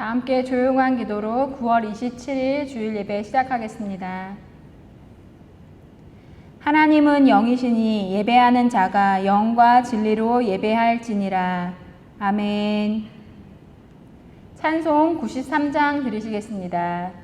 다 함께 조용한 기도로 9월 27일 주일 예배 시작하겠습니다. 하나님은 영이시니 예배하는 자가 영과 진리로 예배할지니라. 아멘. 찬송 93장 들으시겠습니다.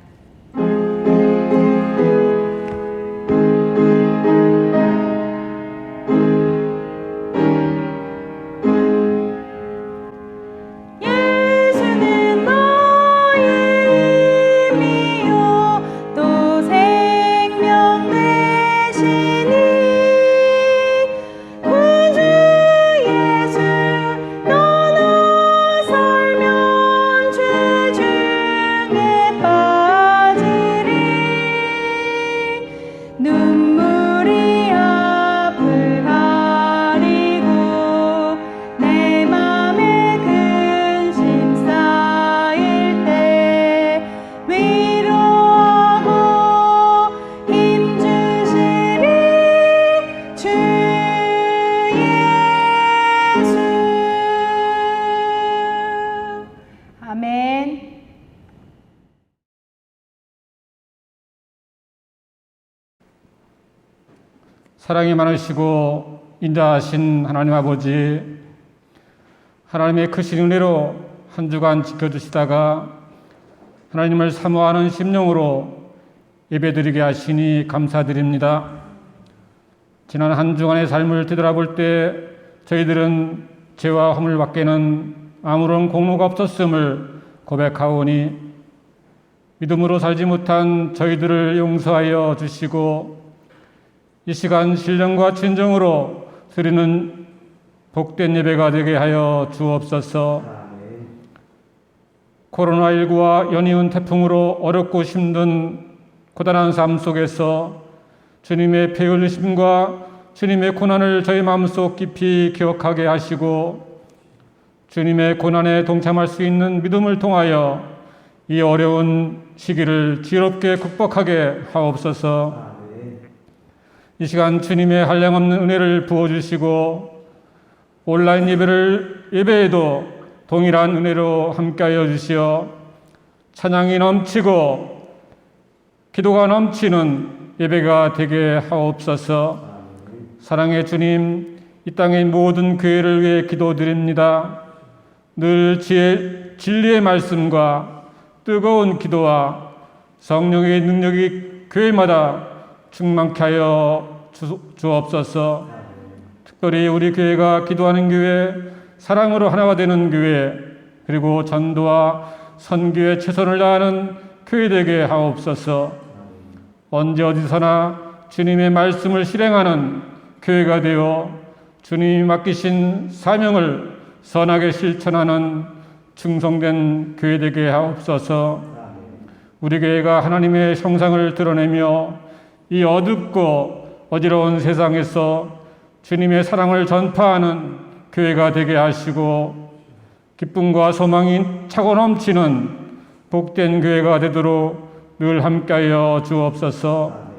사랑이 많으시고 인자하신 하나님 아버지, 하나님의 크신 은혜로 한 주간 지켜주시다가 하나님을 사모하는 심령으로 예배드리게 하시니 감사드립니다. 지난 한 주간의 삶을 되돌아볼 때 저희들은 죄와 허물 밖에는 아무런 공로가 없었음을 고백하오니 믿음으로 살지 못한 저희들을 용서하여 주시고 이 시간 신령과 진정으로 드리는 복된 예배가 되게 하여 주옵소서. 코로나19와 연이은 태풍으로 어렵고 힘든 고단한 삶 속에서 주님의 피 흘리심과 주님의 고난을 저희 마음속 깊이 기억하게 하시고 주님의 고난에 동참할 수 있는 믿음을 통하여 이 어려운 시기를 지혜롭게 극복하게 하옵소서. 이 시간 주님의 한량없는 은혜를 부어주시고 온라인 예배에도 동일한 은혜로 함께하여 주시어 찬양이 넘치고 기도가 넘치는 예배가 되게 하옵소서. 사랑의 주님, 이 땅의 모든 교회를 위해 기도드립니다. 늘 진리의 말씀과 뜨거운 기도와 성령의 능력이 교회마다 충만케 하여 주옵소서. 특별히 우리 교회가 기도하는 교회, 사랑으로 하나가 되는 교회, 그리고 전도와 선교에 최선을 다하는 교회 되게 하옵소서. 언제 어디서나 주님의 말씀을 실행하는 교회가 되어 주님이 맡기신 사명을 선하게 실천하는 충성된 교회 되게 하옵소서. 우리 교회가 하나님의 형상을 드러내며 이 어둡고 어지러운 세상에서 주님의 사랑을 전파하는 교회가 되게 하시고 기쁨과 소망이 차고 넘치는 복된 교회가 되도록 늘 함께하여 주옵소서.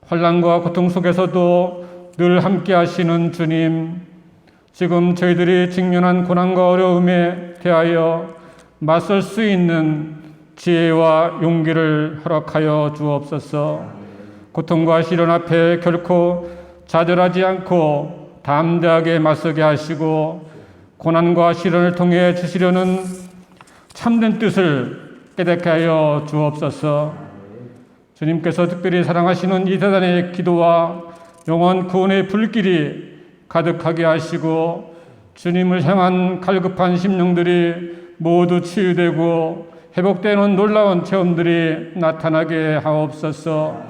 환난과 고통 속에서도 늘 함께하시는 주님, 지금 저희들이 직면한 고난과 어려움에 대하여 맞설 수 있는 지혜와 용기를 허락하여 주옵소서. 고통과 시련 앞에 결코 좌절하지 않고 담대하게 맞서게 하시고 고난과 시련을 통해 주시려는 참된 뜻을 깨닫게 하여 주옵소서. 주님께서 특별히 사랑하시는 이 대단의 기도와 영원 구원의 불길이 가득하게 하시고 주님을 향한 갈급한 심령들이 모두 치유되고 회복되는 놀라운 체험들이 나타나게 하옵소서.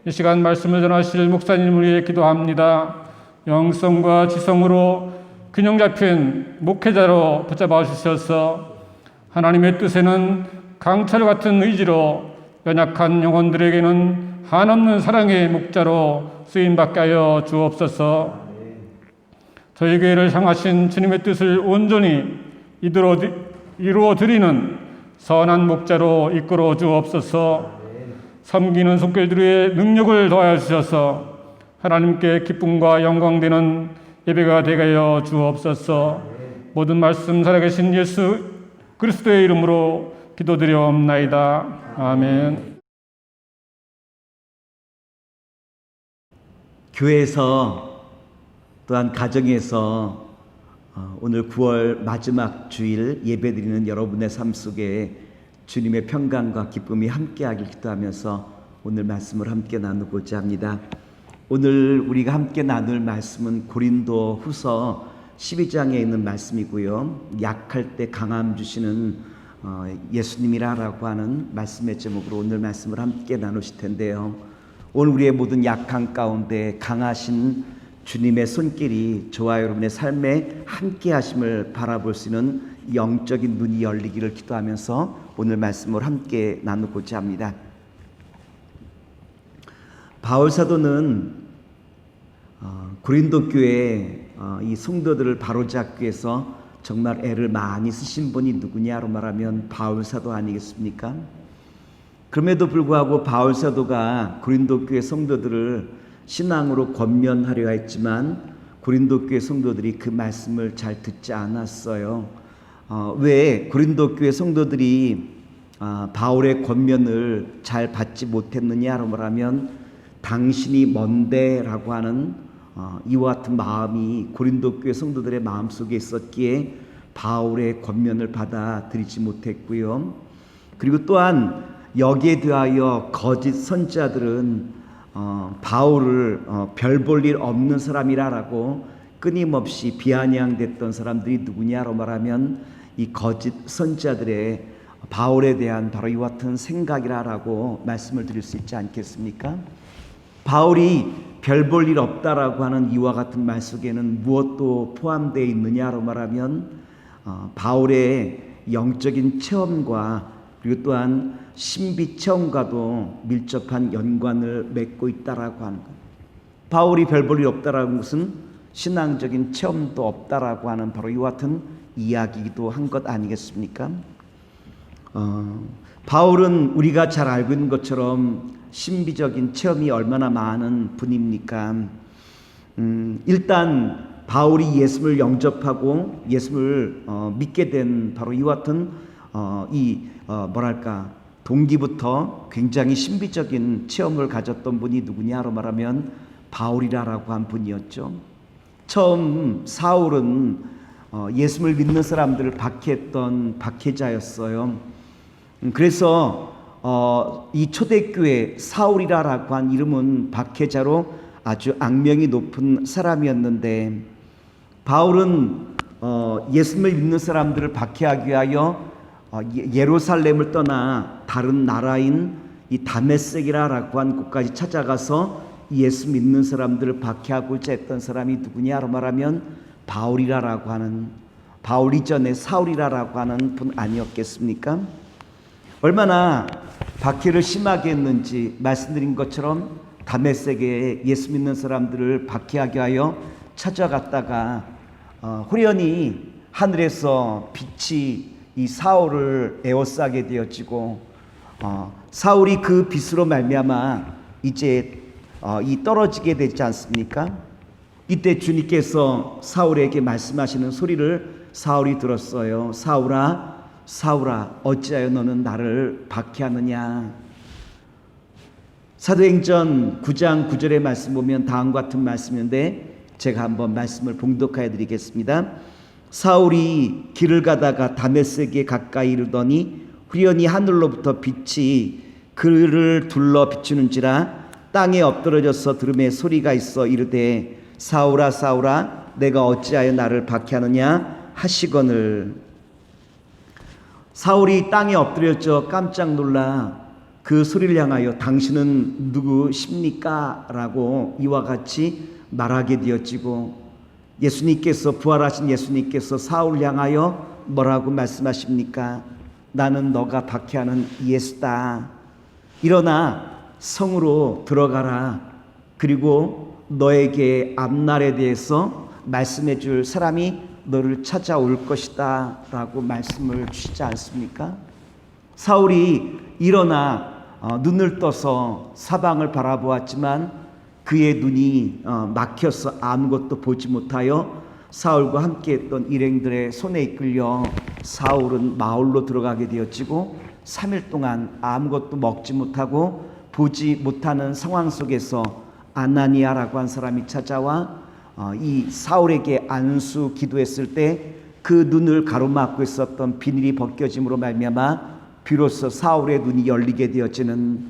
이 시간 말씀을 전하실 목사님을 위해 기도합니다. 영성과 지성으로 균형 잡힌 목회자로 붙잡아 주셔서 하나님의 뜻에는 강철 같은 의지로 연약한 영혼들에게는 한없는 사랑의 목자로 쓰임받게 하여 주옵소서. 저희 교회를 향하신 주님의 뜻을 온전히 이루어 드리는 선한 목자로 이끌어 주옵소서. 섬기는 손길들의 능력을 더하여 주셔서 하나님께 기쁨과 영광되는 예배가 되게 하여 주옵소서. 모든 말씀 살아계신 예수 그리스도의 이름으로 기도드려옵나이다. 아멘. 교회에서 또한 가정에서 오늘 9월 마지막 주일 예배드리는 여러분의 삶 속에 주님의 평강과 기쁨이 함께하길 기도하면서 오늘 말씀을 함께 나누고자 합니다. 오늘 우리가 함께 나눌 말씀은 고린도 후서 12장에 있는 말씀이고요. 약할 때 강함 주시는 예수님이라고 하는 말씀의 제목으로 오늘 말씀을 함께 나누실 텐데요. 오늘 우리의 모든 약한 가운데 강하신 주님의 손길이 저와 여러분의 삶에 함께 하심을 바라볼 수 있는 영적인 눈이 열리기를 기도하면서 오늘 말씀을 함께 나누고자 합니다. 바울 사도는 고린도 교회 이 성도들을 바로잡기 위해서 정말 애를 많이 쓰신 분이 누구냐로 말하면 바울 사도 아니겠습니까? 그럼에도 불구하고 바울 사도가 고린도 교회 성도들을 신앙으로 권면하려 했지만 고린도 교회 성도들이 그 말씀을 잘 듣지 않았어요. 왜 고린도 교회 성도들이 바울의 권면을 잘 받지 못했느냐로 말하면 당신이 뭔데라고 하는 이와 같은 마음이 고린도 교회 성도들의 마음속에 있었기에 바울의 권면을 받아들이지 못했고요. 그리고 또한 여기에 대하여 거짓 선지자들은 바울을 별 볼 일 없는 사람이라고 끊임없이 비아냥댔던 사람들이 누구냐로 말하면 이 거짓 선지자들의 바울에 대한 바로 이와 같은 생각이라고 말씀을 드릴 수 있지 않겠습니까? 바울이 별 볼 일 없다라고 하는 이와 같은 말 속에는 무엇도 포함되어 있느냐로 말하면 바울의 영적인 체험과 그리고 또한 신비 체험과도 밀접한 연관을 맺고 있다라고 하는 것. 바울이 별 볼 일 없다라는 것은 신앙적인 체험도 없다라고 하는 바로 이와 같은 이야기이기도 한 것 아니겠습니까? 바울은 우리가 잘 알고 있는 것처럼 신비적인 체험이 얼마나 많은 분입니까? 일단 바울이 예수를 영접하고 예수를 믿게 된 바로 이와 같은 동기부터 굉장히 신비적인 체험을 가졌던 분이 누구냐로 말하면 바울이라고 한 분이었죠. 처음 사울은 예수를 믿는 사람들을 박해했던 박해자였어요. 그래서 이 초대교회 사울이라고 한 이름은 박해자로 아주 악명이 높은 사람이었는데 바울은 예수를 믿는 사람들을 박해하기 위하여 예루살렘을 떠나 다른 나라인 이 다메섹이라고 한 곳까지 찾아가서 예수 믿는 사람들을 박해하고자 했던 사람이 누구냐로 말하면 바울이라고 하는, 바울 이전에 사울이라고 하는 분 아니었겠습니까? 얼마나 박해를 심하게 했는지 말씀드린 것처럼 다메섹에 예수 믿는 사람들을 박해하게 하여 찾아갔다가 호련히 하늘에서 빛이 이 사울을 에워싸게 되어지고 사울이 그 빛으로 말미암아 이제 이 떨어지게 되지 않습니까? 이때 주님께서 사울에게 말씀하시는 소리를 사울이 들었어요. 사울아, 사울아, 어찌하여 너는 나를 박해하느냐? 사도행전 9장 9절의 말씀 보면 다음과 같은 말씀인데 제가 한번 말씀을 봉독하여 드리겠습니다. 사울이 길을 가다가 다메섹에 가까이 이르더니 후련히 하늘로부터 빛이 그를 둘러 비추는지라 땅에 엎드러져서 들음에 소리가 있어 이르되 사울아 사울아 내가 어찌하여 나를 박해하느냐 하시거늘. 사울이 땅에 엎드려져 깜짝 놀라 그 소리를 향하여 당신은 누구십니까? 라고 이와 같이 말하게 되어지고 예수님께서 부활하신 예수님께서 사울을 향하여 뭐라고 말씀하십니까? 나는 너가 박해하는 예수다. 일어나 성으로 들어가라. 그리고 너에게 앞날에 대해서 말씀해 줄 사람이 너를 찾아올 것이다 라고 말씀을 주시지 않습니까? 사울이 일어나 눈을 떠서 사방을 바라보았지만 그의 눈이 막혀서 아무것도 보지 못하여 사울과 함께했던 일행들의 손에 이끌려 사울은 마을로 들어가게 되었지고 3일 동안 아무것도 먹지 못하고 보지 못하는 상황 속에서 아나니아라고 한 사람이 찾아와 이 사울에게 안수 기도했을 때 그 눈을 가로막고 있었던 비닐이 벗겨짐으로 말미암아 비로소 사울의 눈이 열리게 되어지는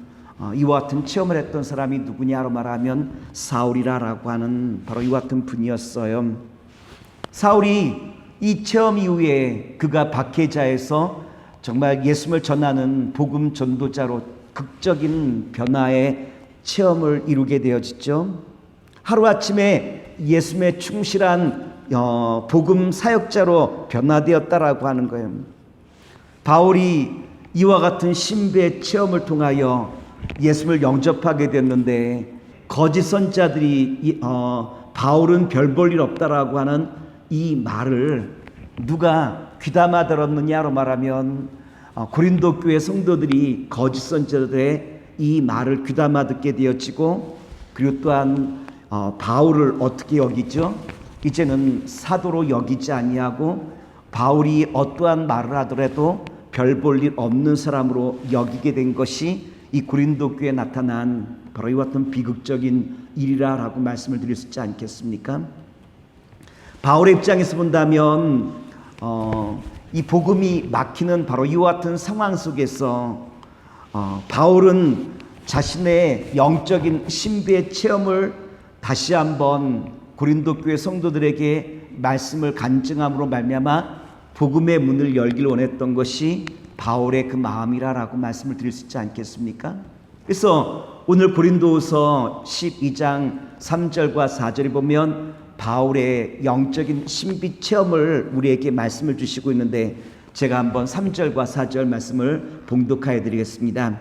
이와 같은 체험을 했던 사람이 누구냐로 말하면 사울이라고 하는 바로 이와 같은 분이었어요. 사울이 이 체험 이후에 그가 박해자에서 정말 예수를 전하는 복음 전도자로 극적인 변화의 체험을 이루게 되어졌죠. 하루아침에 예수의 충실한 복음 사역자로 변화되었다라고 하는 거예요. 바울이 이와 같은 신비의 체험을 통하여 예수를 영접하게 됐는데 거짓 선자들이 바울은 별 볼 일 없다라고 하는 이 말을 누가 귀담아 들었느냐로 말하면 고린도 교회 성도들이 거짓 선자들의 이 말을 귀담아 듣게 되어지고 그리고 또한 바울을 어떻게 여기죠? 이제는 사도로 여기지 아니하고 바울이 어떠한 말을 하더라도 별 볼 일 없는 사람으로 여기게 된 것이 이 고린도 교회에 나타난 바로 이와 같은 비극적인 일이라고 말씀을 드릴 수 있지 않겠습니까? 바울의 입장에서 본다면 이 복음이 막히는 바로 이와 같은 상황 속에서 바울은 자신의 영적인 신비의 체험을 다시 한번 고린도 교회 성도들에게 말씀을 간증함으로 말미암아 복음의 문을 열기를 원했던 것이 바울의 그 마음이라고 말씀을 드릴 수 있지 않겠습니까? 그래서 오늘 고린도후서 12장 3절과 4절에 보면 바울의 영적인 신비 체험을 우리에게 말씀을 주시고 있는데 제가 한번 3절과 4절 말씀을 봉독하여 드리겠습니다.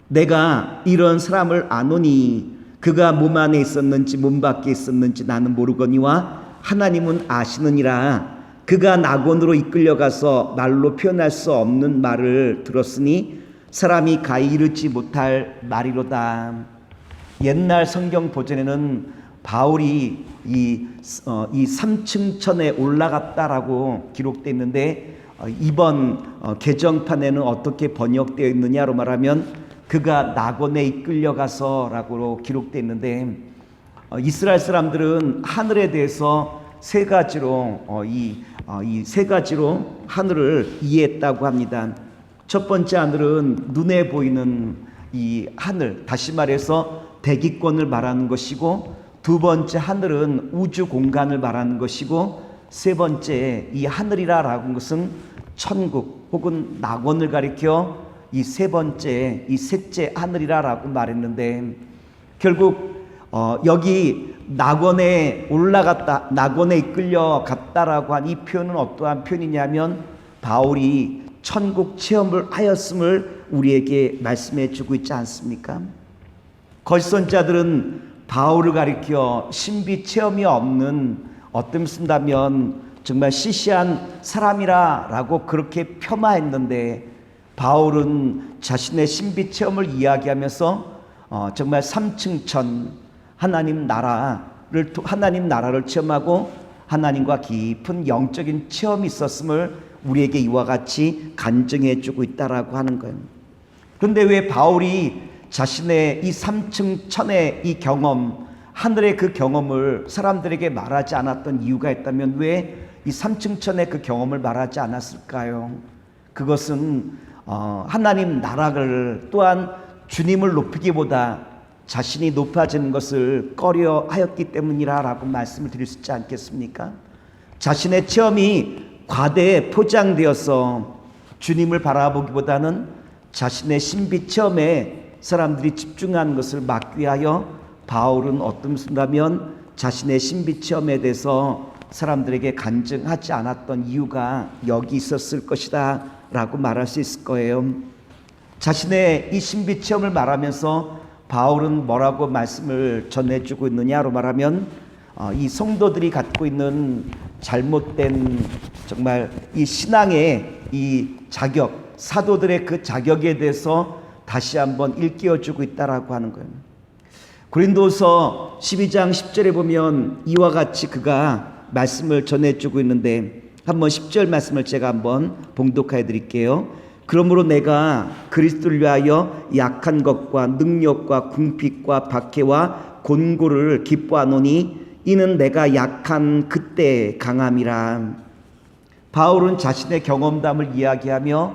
내가 이런 사람을 아노니 그가 몸 안에 있었는지 몸 밖에 있었는지 나는 모르거니와 하나님은 아시느니라. 그가 낙원으로 이끌려가서 말로 표현할 수 없는 말을 들었으니 사람이 가히 이르지 못할 말이로다. 옛날 성경 버전에는 바울이 이 3층 천에 올라갔다라고 기록되어 있는데 이번 개정판에는 어떻게 번역되어 있느냐로 말하면 그가 낙원에 이끌려가서라고 기록되어 있는데 이스라엘 사람들은 하늘에 대해서 세 가지로 이 세 가지로 하늘을 이해했다고 합니다. 첫 번째 하늘은 눈에 보이는 이 하늘, 다시 말해서 대기권을 말하는 것이고, 두 번째 하늘은 우주 공간을 말하는 것이고, 세 번째 이 하늘이라고 하는 것은 천국 혹은 낙원을 가리켜 이 세 번째, 이 셋째 하늘이라고 말했는데 결국 여기 낙원에 올라갔다, 낙원에 이끌려 갔다라고 한 이 표현은 어떠한 표현이냐면 바울이 천국 체험을 하였음을 우리에게 말씀해 주고 있지 않습니까? 거짓 선자들은 바울을 가리켜 신비 체험이 없는, 어떤 쓴다면 정말 시시한 사람이라고 그렇게 폄하했는데 바울은 자신의 신비 체험을 이야기하면서 정말 3층 천 하나님 나라를 체험하고 하나님과 깊은 영적인 체험이 있었음을 우리에게 이와 같이 간증해 주고 있다라고 하는 거예요. 그런데 왜 바울이 자신의 이 3층 천의 이 경험, 하늘의 그 경험을 사람들에게 말하지 않았던 이유가 있다면 왜 이 3층 천의 그 경험을 말하지 않았을까요? 그것은 하나님 나라를, 또한 주님을 높이기보다 자신이 높아지는 것을 꺼려 하였기 때문이라고 말씀을 드릴 수 있지 않겠습니까? 자신의 체험이 과대에 포장되어서 주님을 바라보기보다는 자신의 신비 체험에 사람들이 집중하는 것을 막기 위하여 바울은 어떤 순간이면 자신의 신비 체험에 대해서 사람들에게 간증하지 않았던 이유가 여기 있었을 것이다 라고 말할 수 있을 거예요. 자신의 이 신비 체험을 말하면서 바울은 뭐라고 말씀을 전해주고 있느냐로 말하면 이 성도들이 갖고 있는 잘못된 정말 이 신앙의 이 자격, 사도들의 그 자격에 대해서 다시 한번 일깨워주고 있다라고 하는 거예요. 고린도서 12장 10절에 보면 이와 같이 그가 말씀을 전해주고 있는데 한번 10절 말씀을 제가 한번 봉독해 드릴게요. 그러므로 내가 그리스도를 위하여 약한 것과 능력과 궁핍과 박해와 곤고를 기뻐하노니 이는 내가 약한 그때 강함이라. 바울은 자신의 경험담을 이야기하며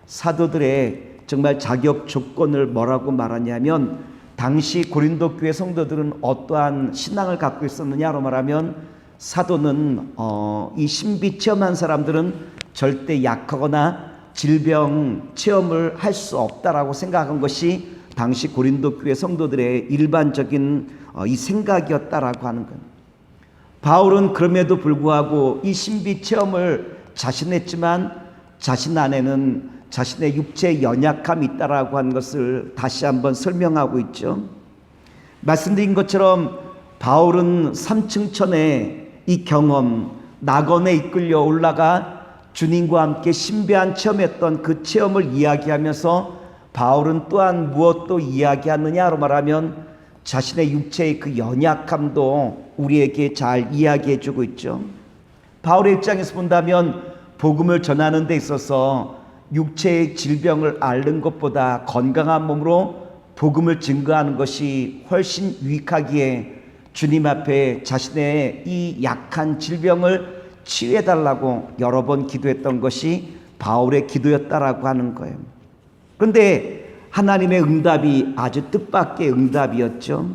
사도들의 정말 자격 조건을 뭐라고 말하냐면, 당시 고린도 교회 성도들은 어떠한 신앙을 갖고 있었느냐로 말하면, 사도는 이 신비 체험한 사람들은 절대 약하거나 질병 체험을 할 수 없다라고 생각한 것이 당시 고린도 교회 성도들의 일반적인 이 생각이었다라고 하는 것. 바울은 그럼에도 불구하고 이 신비 체험을 자신했지만 자신 안에는 자신의 육체의 연약함이 있다라고 하는 것을 다시 한번 설명하고 있죠. 말씀드린 것처럼 바울은 3층 천의 이 경험, 낙원에 이끌려 올라가 주님과 함께 신비한 체험했던 그 체험을 이야기하면서 바울은 또한 무엇도 이야기하느냐로 말하면 자신의 육체의 그 연약함도 우리에게 잘 이야기해 주고 있죠. 바울의 입장에서 본다면 복음을 전하는 데 있어서 육체의 질병을 앓는 것보다 건강한 몸으로 복음을 증거하는 것이 훨씬 유익하기에 주님 앞에 자신의 이 약한 질병을 치유해달라고 여러 번 기도했던 것이 바울의 기도였다라고 하는 거예요. 그런데 하나님의 응답이 아주 뜻밖의 응답이었죠.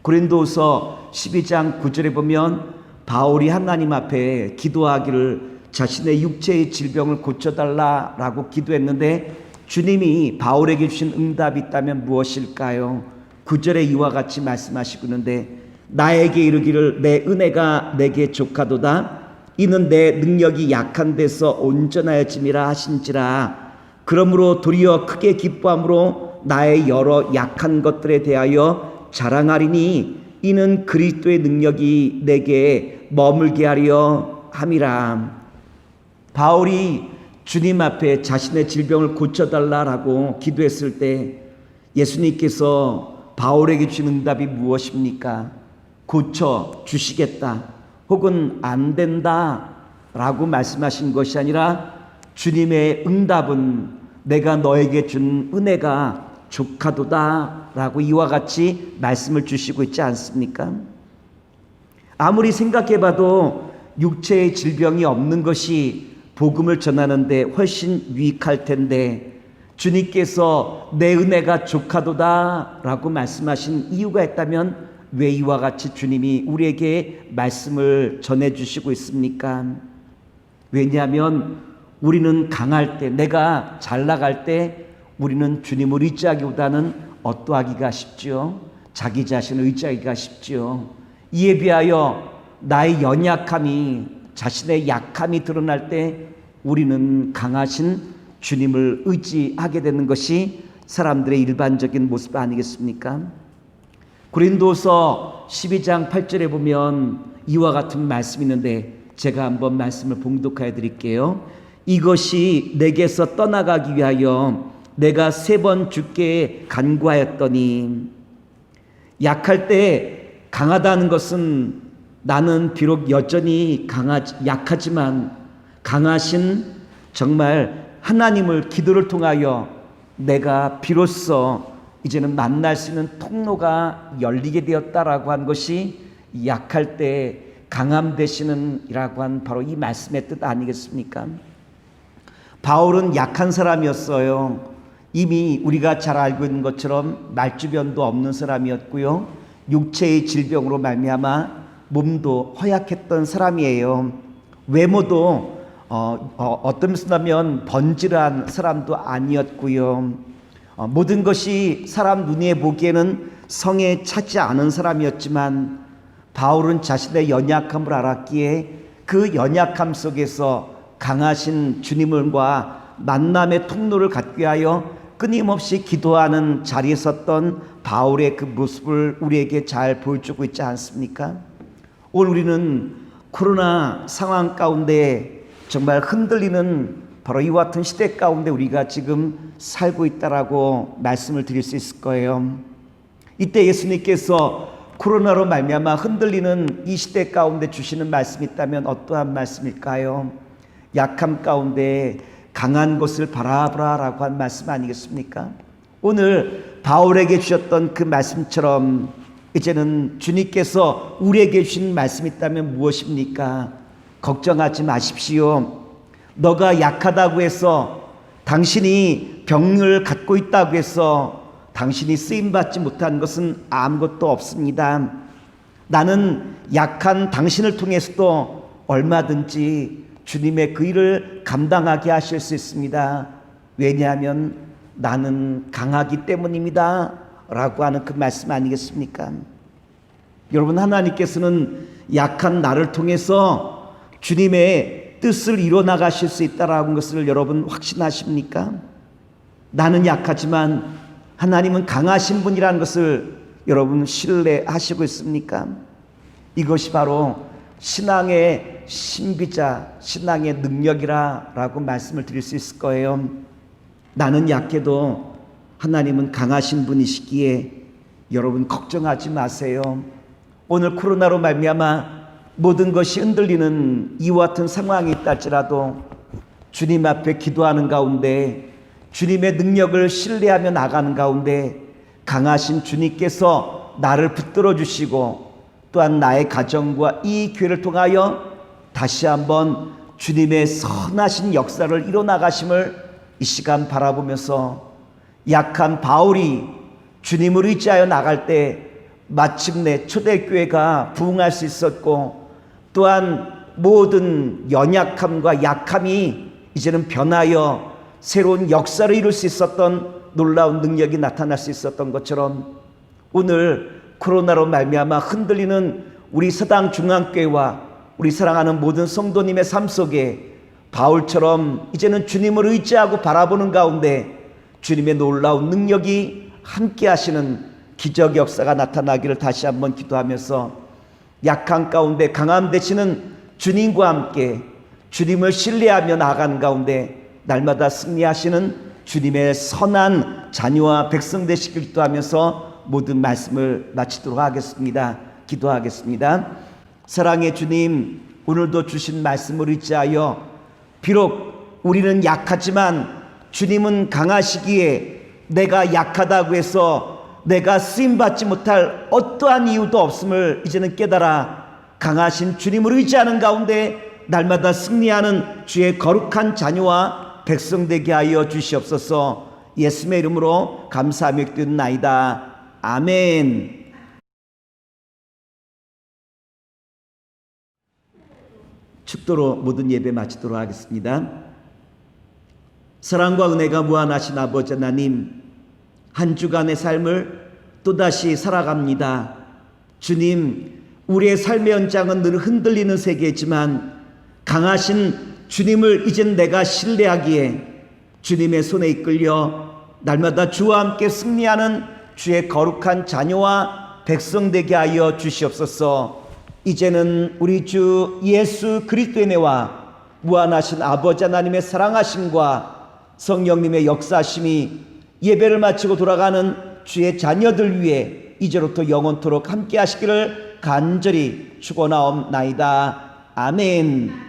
고린도후서 12장 9절에 보면 바울이 하나님 앞에 기도하기를 자신의 육체의 질병을 고쳐달라라고 기도했는데 주님이 바울에게 주신 응답이 있다면 무엇일까요? 9절에 이와 같이 말씀하시고 있는데, 나에게 이르기를 내 은혜가 내게 족하도다. 이는 내 능력이 약한 데서 온전하여짐이라 하신지라. 그러므로 도리어 크게 기뻐함으로 나의 여러 약한 것들에 대하여 자랑하리니 이는 그리스도의 능력이 내게 머물게 하려 함이라. 바울이 주님 앞에 자신의 질병을 고쳐달라라고 기도했을 때 예수님께서 바울에게 주신 응답이 무엇입니까? 고쳐 주시겠다 혹은 안 된다 라고 말씀하신 것이 아니라 주님의 응답은 내가 너에게 준 은혜가 족하도다 라고 이와 같이 말씀을 주시고 있지 않습니까? 아무리 생각해봐도 육체의 질병이 없는 것이 복음을 전하는데 훨씬 유익할 텐데 주님께서 내 은혜가 족하도다 라고 말씀하신 이유가 있다면 왜 이와 같이 주님이 우리에게 말씀을 전해주시고 있습니까? 왜냐하면 우리는 강할 때, 내가 잘 나갈 때 우리는 주님을 의지하기보다는 어떠하기가 쉽죠? 자기 자신을 의지하기가 쉽죠. 이에 비하여 나의 연약함이, 자신의 약함이 드러날 때 우리는 강하신 주님을 의지하게 되는 것이 사람들의 일반적인 모습 아니겠습니까? 고린도서 12장 8절에 보면 이와 같은 말씀이 있는데 제가 한번 말씀을 봉독하여 드릴게요. 이것이 내게서 떠나가기 위하여 내가 3번 주께 간구하였더니. 약할 때 강하다는 것은 나는 비록 여전히 약하지만 강하신 정말 하나님을 기도를 통하여 내가 비로소 이제는 만날 수 있는 통로가 열리게 되었다라고 한 것이 약할 때 강함 되시는 이라고 한 바로 이 말씀의 뜻 아니겠습니까? 바울은 약한 사람이었어요. 이미 우리가 잘 알고 있는 것처럼 말주변도 없는 사람이었고요. 육체의 질병으로 말미암아 몸도 허약했던 사람이에요. 외모도 어떤 면이면 번지르한 사람도 아니었고요. 모든 것이 사람 눈에 보기에는 성에 차지 않은 사람이었지만 바울은 자신의 연약함을 알았기에 그 연약함 속에서 강하신 주님과 만남의 통로를 갖기 위하여 끊임없이 기도하는 자리에 섰던 바울의 그 모습을 우리에게 잘 보여주고 있지 않습니까? 오늘 우리는 코로나 상황 가운데 정말 흔들리는 바로 이와 같은 시대 가운데 우리가 지금 살고 있다라고 말씀을 드릴 수 있을 거예요. 이때 예수님께서 코로나로 말미암아 흔들리는 이 시대 가운데 주시는 말씀이 있다면 어떠한 말씀일까요? 약함 가운데 강한 것을 바라보라라고 한 말씀 아니겠습니까? 오늘 바울에게 주셨던 그 말씀처럼 이제는 주님께서 우리에게 주신 말씀이 있다면 무엇입니까? 걱정하지 마십시오. 너가 약하다고 해서, 당신이 병을 갖고 있다고 해서 당신이 쓰임받지 못한 것은 아무것도 없습니다. 나는 약한 당신을 통해서도 얼마든지 주님의 그 일을 감당하게 하실 수 있습니다. 왜냐하면 나는 강하기 때문입니다 라고 하는 그 말씀 아니겠습니까? 여러분, 하나님께서는 약한 나를 통해서 주님의 뜻을 이뤄나가실 수 있다는 것을 여러분 확신하십니까? 나는 약하지만 하나님은 강하신 분이라는 것을 여러분 신뢰하시고 있습니까? 이것이 바로 신앙의 신비자, 신앙의 능력이라고 말씀을 드릴 수 있을 거예요. 나는 약해도 하나님은 강하신 분이시기에 여러분 걱정하지 마세요. 오늘 코로나로 말미암아 모든 것이 흔들리는 이와 같은 상황이 있다 할지라도 주님 앞에 기도하는 가운데, 주님의 능력을 신뢰하며 나가는 가운데 강하신 주님께서 나를 붙들어 주시고, 또한 나의 가정과 이 교회를 통하여 다시 한번 주님의 선하신 역사를 이뤄나가심을 이 시간 바라보면서, 약한 바울이 주님을 의지하여 나갈 때 마침내 초대교회가 부흥할 수 있었고, 또한 모든 연약함과 약함이 이제는 변하여 새로운 역사를 이룰 수 있었던 놀라운 능력이 나타날 수 있었던 것처럼, 오늘 코로나로 말미암아 흔들리는 우리 서당 중앙교회와 우리 사랑하는 모든 성도님의 삶 속에 바울처럼 이제는 주님을 의지하고 바라보는 가운데 주님의 놀라운 능력이 함께 하시는 기적 역사가 나타나기를 다시 한번 기도하면서, 약한 가운데 강함 되시는 주님과 함께 주님을 신뢰하며 나아가는 가운데 날마다 승리하시는 주님의 선한 자녀와 백성 되시길 기도하면서 모든 말씀을 마치도록 하겠습니다. 기도하겠습니다. 사랑의 주님, 오늘도 주신 말씀을 의지하여 비록 우리는 약하지만 주님은 강하시기에 내가 약하다고 해서 내가 쓰임받지 못할 어떠한 이유도 없음을 이제는 깨달아 강하신 주님을 의지하는 가운데 날마다 승리하는 주의 거룩한 자녀와 백성 되게 하여 주시옵소서. 예수의 이름으로 감사하며 기도드리나이다. 아멘. 축도로 모든 예배 마치도록 하겠습니다. 사랑과 은혜가 무한하신 아버지 하나님, 한 주간의 삶을 또다시 살아갑니다. 주님, 우리의 삶의 연장은 늘 흔들리는 세계지만 강하신 주님을 이젠 내가 신뢰하기에 주님의 손에 이끌려 날마다 주와 함께 승리하는 주의 거룩한 자녀와 백성 되게 하여 주시옵소서. 이제는 우리 주 예수 그리스도의 은혜와 무한하신 아버지 하나님의 사랑하심과 성령님의 역사하심이 예배를 마치고 돌아가는 주의 자녀들 위해 이제로부터 영원토록 함께 하시기를 간절히 축원하옵나이다. 아멘.